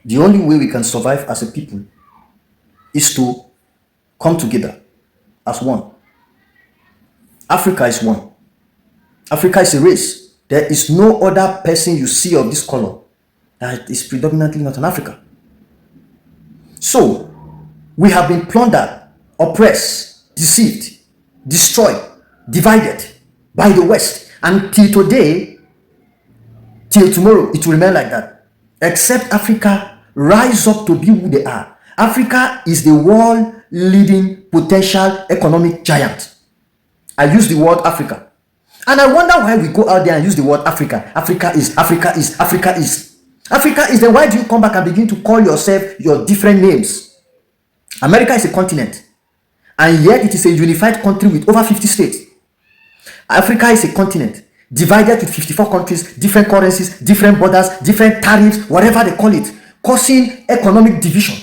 The only way we can survive as a people is to come together as one. Africa is one. Africa is a race. There is no other person you see of this color that is predominantly not an African. So, we have been plundered, oppressed, deceived, destroyed, divided by the West. And till today, till tomorrow, it will remain like that. Except Africa rise up to be who they are. Africa is the world leading potential economic giant. I use the word Africa. And I wonder why we go out there and use the word Africa. Africa is, Africa is, Africa is. Africa is, then why do you come back and begin to call yourself your different names? America is a continent. And yet it is a unified country with over 50 states. Africa is a continent divided with 54 countries, different currencies, different borders, different tariffs, whatever they call it, causing economic division.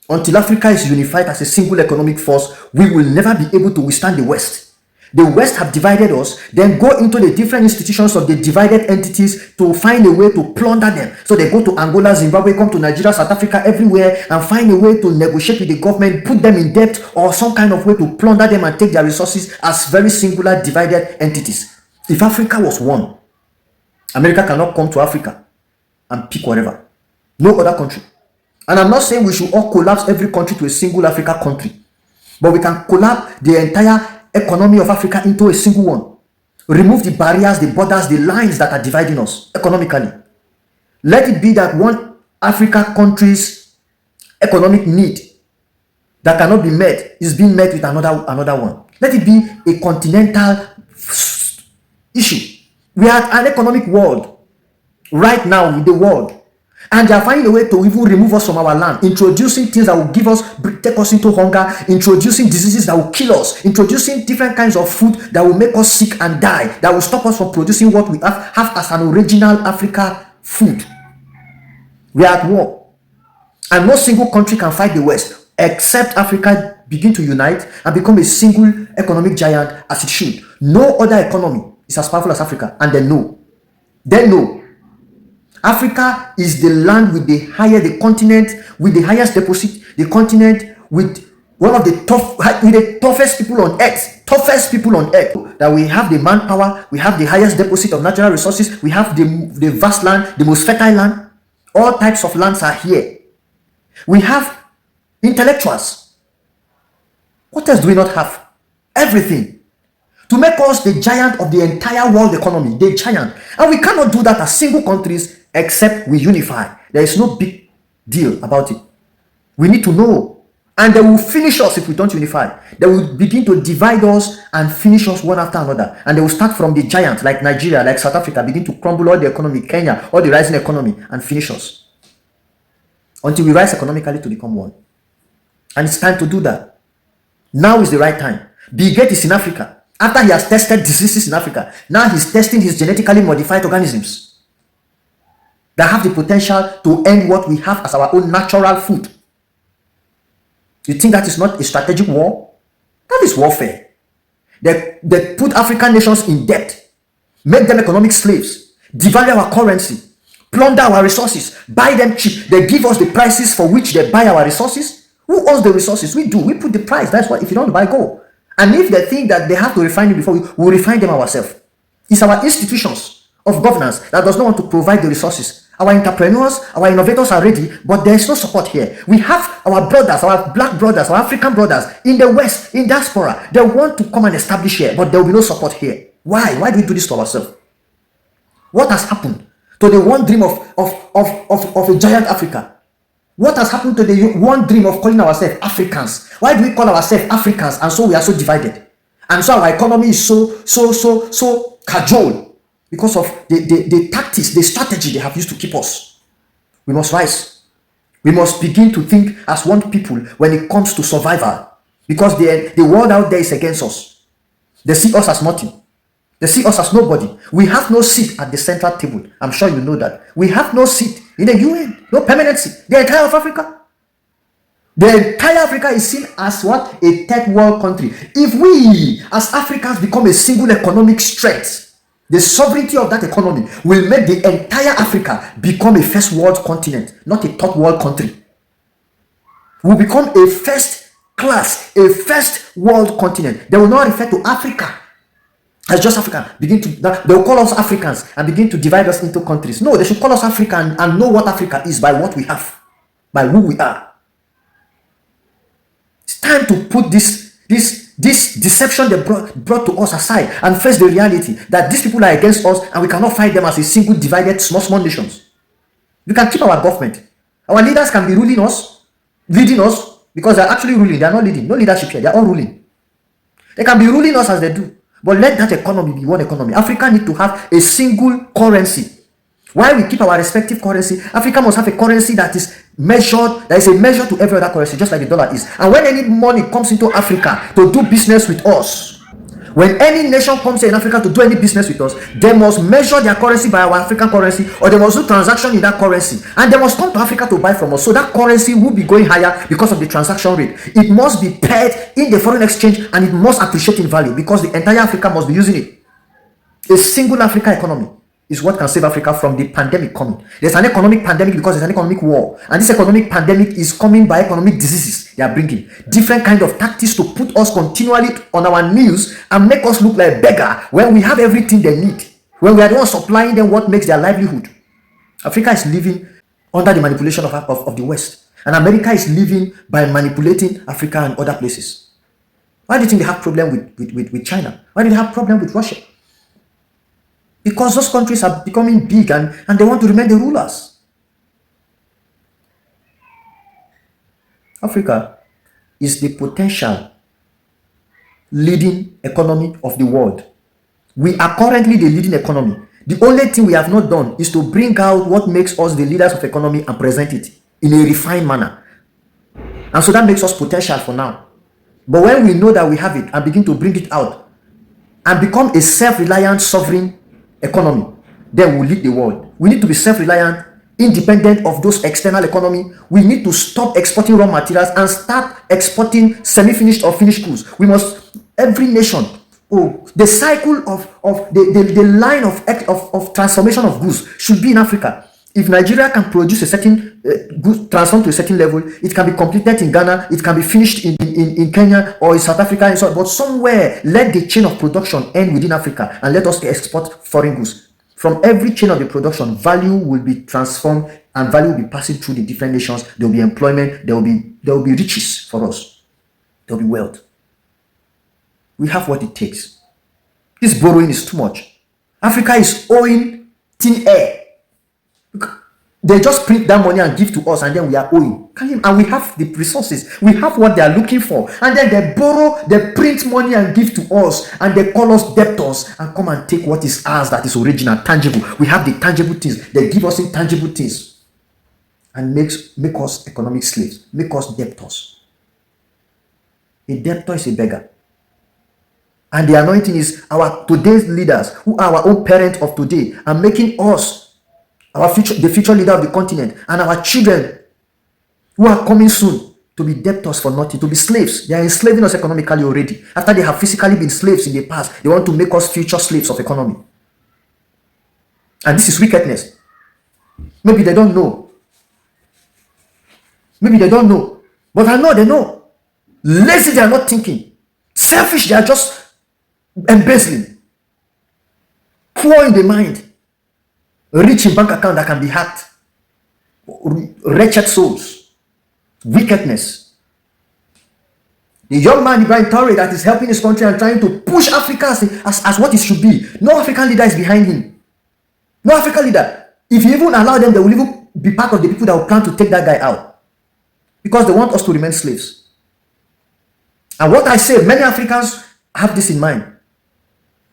Until Africa is unified as a single economic force, we will never be able to withstand the West. The West have divided us, then go into the different institutions of the divided entities to find a way to plunder them. So they go to Angola, Zimbabwe, come to Nigeria, South Africa, everywhere, and find a way to negotiate with the government, put them in debt, or some kind of way to plunder them and take their resources as very singular divided entities. If Africa was one, America cannot come to Africa and pick whatever. No other country. And I'm not saying we should all collapse every country to a single Africa country, but we can collapse the entire economy of Africa into a single one. Remove the barriers, the borders, the lines that are dividing us economically. Let it be that one Africa country's economic need that cannot be met is being met with another one. Let it be a continental issue. We are an economic world right now with the world. And they are finding a way to even remove us from our land, introducing things that will take us into hunger, introducing diseases that will kill us, introducing different kinds of food that will make us sick and die, that will stop us from producing what we have as an original Africa food. We are at war. And no single country can fight the West, except Africa begin to unite and become a single economic giant as it should. No other economy is as powerful as Africa, and they know. Africa is the land with the continent with the highest deposit, the continent with one of the toughest people on earth, that we have the manpower, we have the highest deposit of natural resources, we have the vast land, the most fertile land. All types of lands are here. We have intellectuals. What else do we not have? Everything. To make us the giant of the entire world economy, the giant. And we cannot do that as single countries except we unify. There is no big deal about it. We need to know. And they will finish us if we don't unify. They will begin to divide us and finish us one after another. And they will start from the giant like Nigeria, like South Africa, begin to crumble all the economy, Kenya, all the rising economy, and finish us. Until we rise economically to become one. And it's time to do that. Now is the right time. Bill Gates is in Africa. After he has tested diseases in Africa, now he's testing his genetically modified organisms that have the potential to end what we have as our own natural food. You think that is not a strategic war? That is warfare. They put African nations in debt, make them economic slaves, devalue our currency, plunder our resources, buy them cheap. They give us the prices for which they buy our resources. Who owns the resources? We do. We put the price. That's why if you don't buy, go. And if they think that they have to refine it before we'll refine them ourselves. It's our institutions of governance that does not want to provide the resources. Our entrepreneurs, our innovators are ready, but there is no support here. We have our brothers, our black brothers, our African brothers in the West, in diaspora. They want to come and establish here, but there will be no support here. Why? Why do we do this to ourselves? What has happened to the one dream of a giant Africa? What has happened to the one dream of calling ourselves Africans? Why do we call ourselves Africans and so we are so divided? And so our economy is so cajoled because of the tactics, the strategy they have used to keep us. We must rise. We must begin to think as one people when it comes to survival, because the world out there is against us. They see us as nothing. They see us as nobody. We have no seat at the central table. I'm sure you know that. We have no seat in the UN, no permanent seat. The entire of Africa. The entire Africa is seen as what? A third world country. If we as Africans become a single economic strength, The sovereignty of that economy will make the entire Africa become a first world continent, not a third world country. Will become a first class, a first world continent. They will not refer to Africa as just Africa. They will call us Africans and begin to divide us into countries. No, they should call us African and know what Africa is by what we have, by who we are. It's time to put this deception they brought to us aside and face the reality that these people are against us and we cannot fight them as a single divided small nations. We can keep our government. Our leaders can be ruling us, leading us, because they're actually ruling. They're not leading. No leadership here. They're all ruling. They can be ruling us as they do. But let that economy be one economy. Africa needs to have a single currency. While we keep our respective currency, Africa must have a currency that is measured, that is a measure to every other currency, just like the dollar is. And when any money comes into Africa to do business with us, when any nation comes here in Africa to do any business with us, they must measure their currency by our African currency, or they must do transaction in that currency. And they must come to Africa to buy from us. So that currency will be going higher because of the transaction rate. It must be paid in the foreign exchange and it must appreciate in value because the entire Africa must be using it. A single Africa economy is what can save Africa from the pandemic coming. There's an economic pandemic because there's an economic war. And this economic pandemic is coming by economic diseases. They are bringing different kind of tactics to put us continually on our knees and make us look like beggar when we have everything they need. When we are the ones supplying them what makes their livelihood. Africa is living under the manipulation of the West. And America is living by manipulating Africa and other places. Why do you think they have problem with China? Why do they have problem with Russia? Because those countries are becoming big and they want to remain the rulers. Africa is the potential leading economy of the world. We are currently the leading economy. The only thing we have not done is to bring out what makes us the leaders of economy and present it in a refined manner. And so that makes us potential for now. But when we know that we have it and begin to bring it out and become a self-reliant sovereign economy, then we'll lead the world. We need to be self-reliant, independent of those external economy. We need to stop exporting raw materials and start exporting semi-finished or finished goods. We must, every nation, the cycle of the line of transformation of goods should be in Africa. If Nigeria can produce a certain good transform to a certain level, it can be completed in Ghana, it can be finished in Kenya or in South Africa and so on. But somewhere, let the chain of production end within Africa and let us export foreign goods. From every chain of the production, value will be transformed and value will be passing through the different nations. There will be employment, there will be riches for us. There will be wealth. We have what it takes. This borrowing is too much. Africa is owing thin air. They just print that money and give to us, and then we are owing. And we have the resources. We have what they are looking for. And then they borrow, they print money and give to us, and they call us debtors and come and take what is ours that is original, tangible. We have the tangible things. They give us intangible things and make us economic slaves, make us debtors. A debtor is a beggar. And the anointing is our today's leaders, who are our own parents of today, and making us the future leader of the continent, and our children who are coming soon to be debtors for nothing, to be slaves. They are enslaving us economically already. After they have physically been slaves in the past, they want to make us future slaves of economy. And this is wickedness. Maybe they don't know. Maybe they don't know. But I know they know. Lazy, they are not thinking. Selfish, they are just embezzling. Poor in the mind. Rich in bank account that can be hacked. Wretched souls. Wickedness. The young man Ibrahim Traore that is helping his country and trying to push Africa as what it should be. No African leader is behind him. No African leader. If you even allow them, they will even be part of the people that will plan to take that guy out. Because they want us to remain slaves. And what I say, many Africans have this in mind.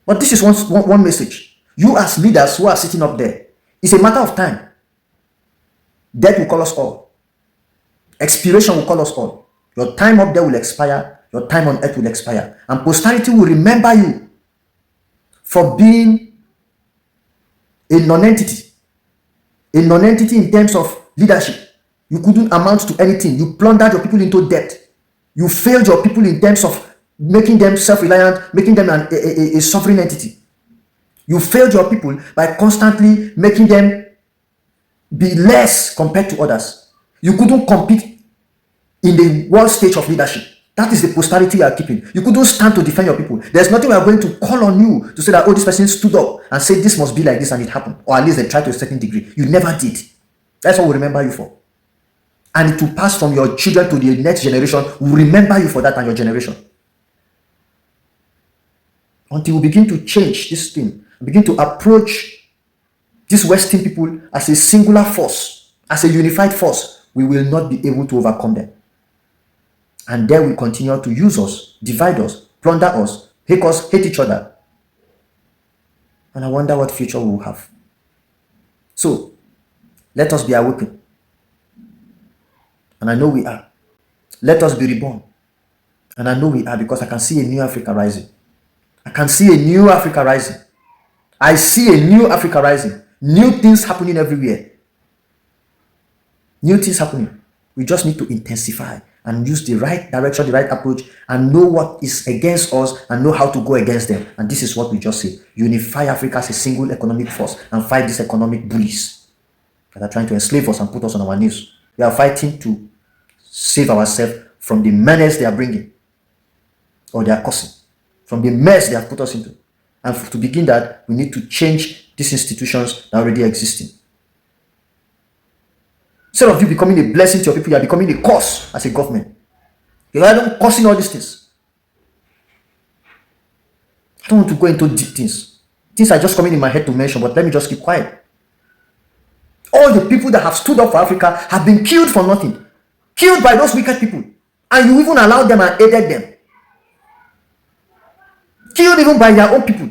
But this is one message. You as leaders who are sitting up there, it's a matter of time. Death will call us all. Expiration will call us all. Your time up there will expire. Your time on earth will expire. And posterity will remember you for being a non-entity. A non-entity in terms of leadership. You couldn't amount to anything. You plundered your people into debt. You failed your people in terms of making them self-reliant, making them a sovereign entity. You failed your people by constantly making them be less compared to others. You couldn't compete in the world stage of leadership. That is the posterity you are keeping. You couldn't stand to defend your people. There's nothing we are going to call on you to say that, oh, this person stood up and said this must be like this and it happened. Or at least they tried to a certain degree. You never did. That's what we remember you for. And it will pass from your children to the next generation. We remember you for that and your generation. Until we begin to change this thing, begin to approach these Western people as a singular force, as a unified force, we will not be able to overcome them. And they will continue to use us, divide us, plunder us, hate each other. And I wonder what future we will have. So, let us be awakened. And I know we are. Let us be reborn. And I know we are, because I can see a new Africa rising. I can see a new Africa rising. I see a new Africa rising. New things happening everywhere. New things happening. We just need to intensify and use the right direction, the right approach, and know what is against us and know how to go against them. And this is what we just say. Unify Africa as a single economic force and fight these economic bullies that are trying to enslave us and put us on our knees. We are fighting to save ourselves from the menace they are bringing or they are causing, from the mess they have put us into. And to begin that, we need to change these institutions that are already existing. Instead of you becoming a blessing to your people, you are becoming a curse as a government. You are causing all these things. I don't want to go into deep things. Things are just coming in my head to mention, but let me just keep quiet. All the people that have stood up for Africa have been killed for nothing. Killed by those wicked people. And you even allowed them and aided them. Killed even by their own people.